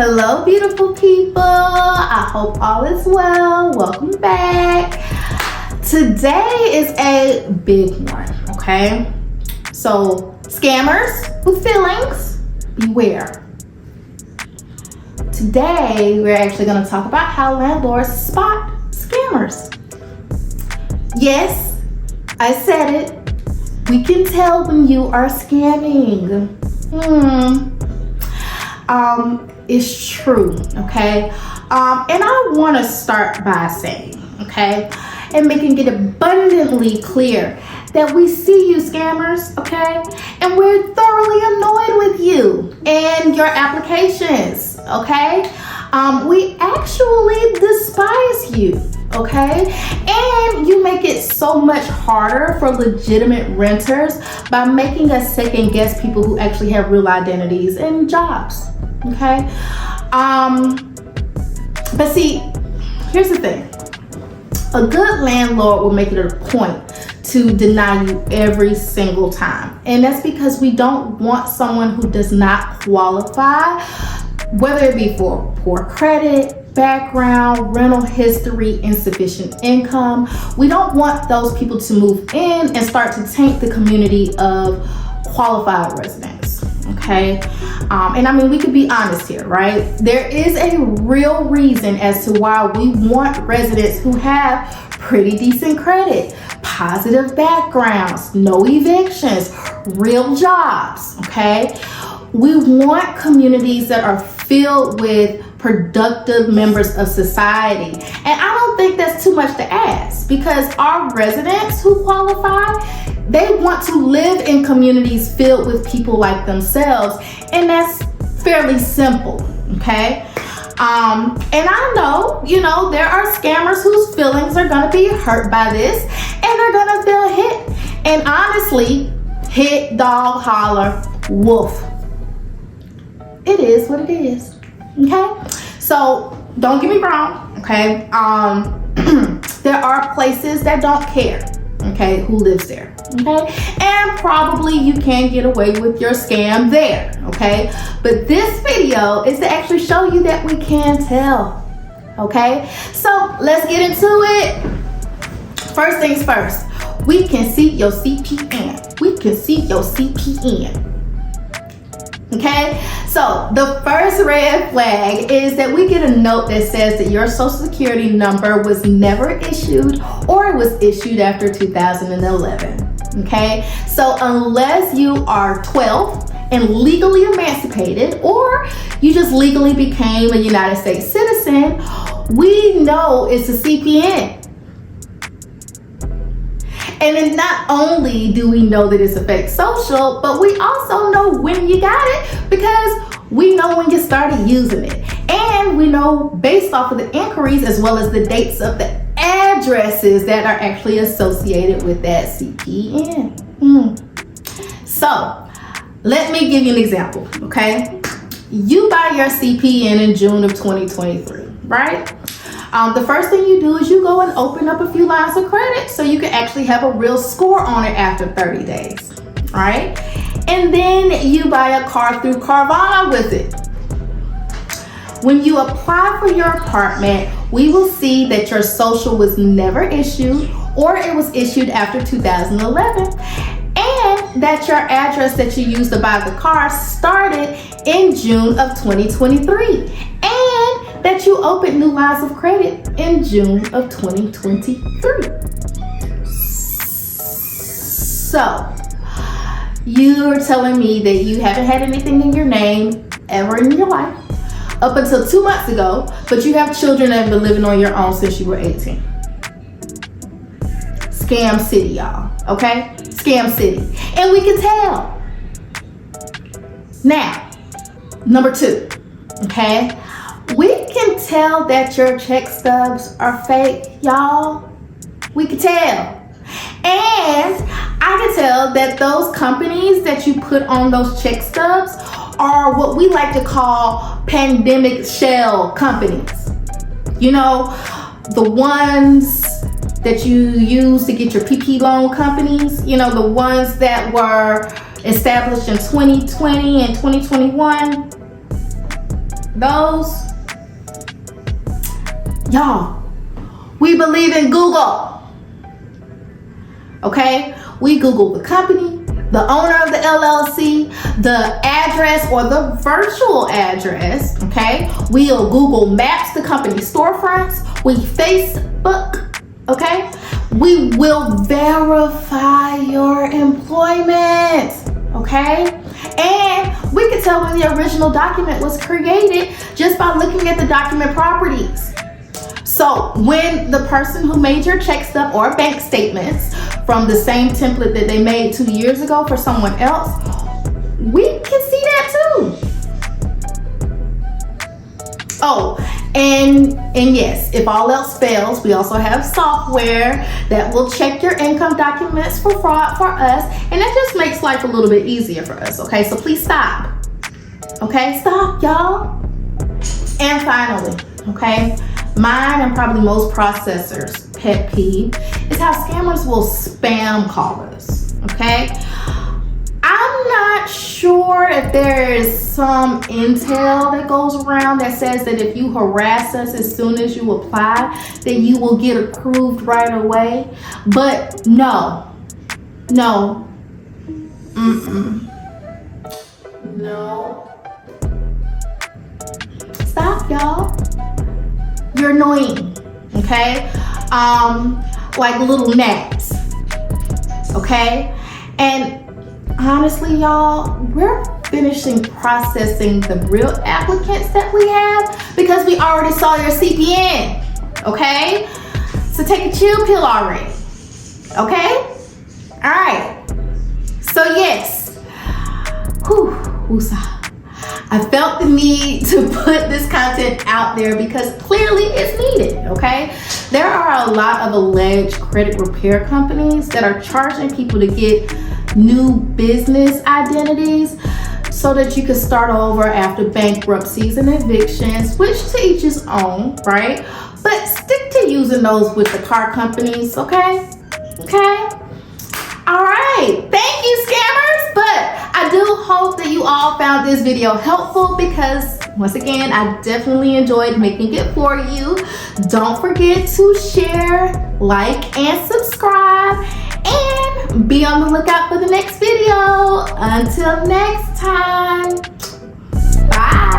Hello, beautiful people. I hope all is well. Welcome back. Today is a big one, okay? So, scammers with feelings, beware. Today, we're actually going to talk about how landlords spot scammers. Yes, I said it. We can tell when you are scamming. It's true, okay? And I want to start by saying, okay, and making it abundantly clear that we see you scammers, okay? And we're thoroughly annoyed with you and your applications, okay? We actually despise you, okay? And you make it so much harder for legitimate renters by making us second guess people who actually have real identities and jobs, okay? But see, here's the thing. A good landlord will make it a point to deny you every single time. And that's because we don't want someone who does not qualify, whether it be for poor credit, background, rental history, insufficient income. We don't want those people to move in and start to taint the community of qualified residents, okay? And I mean, we could be honest here, right? There is a real reason as to why we want residents who have pretty decent credit, positive backgrounds, no evictions, real jobs, okay? We want communities that are filled with productive members of society. And I don't think that's too much to ask, because our residents who qualify, they want to live in communities filled with people like themselves. And that's fairly simple, okay? And I know, there are scammers whose feelings are gonna be hurt by this and they're gonna feel hit. And honestly, hit, dog, holler, woof. It is what it is, okay? So don't get me wrong, okay? There are places that don't care, okay, who lives there, okay? And probably you can get away with your scam there, okay? But this video is to actually show you that we can tell, okay? So let's get into it. First things first, we can see your CPN. We can see your CPN. Okay, so the first red flag is that we get a note that says that your social security number was never issued or it was issued after 2011. Okay, so unless you are 12 and legally emancipated, or you just legally became a United States citizen, we know it's a CPN. And then not only do we know that it's a fake social, but we also know when you got it, because we know when you started using it. And we know based off of the inquiries as well as the dates of the addresses that are actually associated with that CPN. So let me give you an example, okay? You buy your CPN in June of 2023, right? The first thing you do is you go and open up a few lines of credit so you can actually have a real score on it after 30 days, right? And then you buy a car through Carvana with it. When you apply for your apartment, we will see that your social was never issued or it was issued after 2011, and that your address that you used to buy the car started in June of 2023. And that you opened new lines of credit in June of 2023. So, you're telling me that you haven't had anything in your name ever in your life up until 2 months ago, but you have children that have been living on your own since you were 18. Scam city, y'all, okay? Scam city. And we can tell. Now, number 2, okay? We can tell that your check stubs are fake, y'all. We can tell. And I can tell that those companies that you put on those check stubs are what we like to call pandemic shell companies. You know, the ones that you use to get your PP loan companies, you know, the ones that were established in 2020 and 2021. those, y'all, we believe in Google. Okay? We Google the company, the owner of the LLC, the address or the virtual address, okay? We'll Google Maps the company storefronts. We Facebook, okay? We will verify your employment, okay? And we can tell when the original document was created just by looking at the document properties. So when the person who made your check stub or bank statements from the same template that they made 2 years ago for someone else, we can see that too. Oh, and yes, if all else fails, we also have software that will check your income documents for fraud for us, and that just makes life a little bit easier for us, okay? So please stop. Okay, stop, y'all. And finally, okay, mine and probably most processors' pet peeve is how scammers will spam call us, okay? I'm not sure if there is some intel that goes around that says that if you harass us as soon as you apply, that you will get approved right away. But no, no, no. Stop, y'all. You're annoying, okay? Like little gnats, okay? And honestly, y'all, we're finishing processing the real applicants that we have because we already saw your CPN, okay? So take a chill pill already, okay? All right. So yes, woosah. I felt the need to put this content out there because clearly it's needed, okay? There are a lot of alleged credit repair companies that are charging people to get new business identities so that you can start over after bankruptcies and evictions, which to each his own, right? But stick to using those with the car companies, okay? Okay? All right, thank you, scammers. But I do hope that you all found this video helpful because, once again, I definitely enjoyed making it for you. Don't forget to share, like, and subscribe. And be on the lookout for the next video. Until next time, bye.